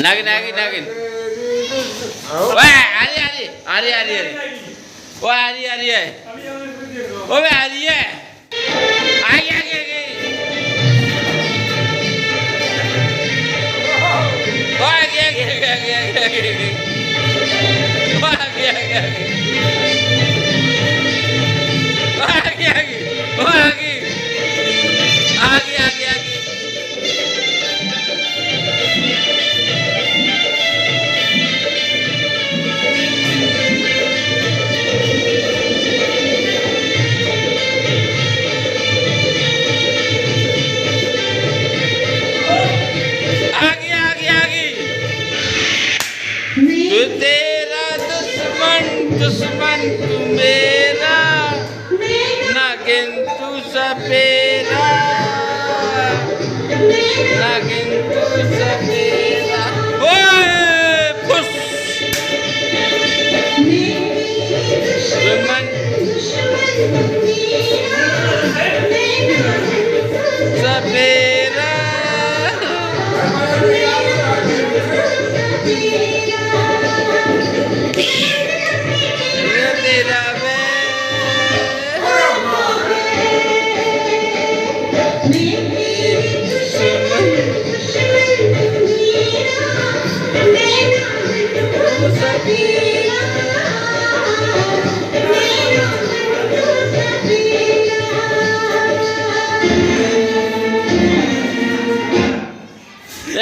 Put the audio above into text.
નાગિન નાગિન નાગિન ઓય આરી આરી આરી આરી આરી ઓય આરી આરી ઓય આરી આઈ આઈ ઓય કે दुश्मन तू मेरा नागिन तू सपेरा नागिन तू सपेरा ओए फुस दुश्मन सपेरा Happy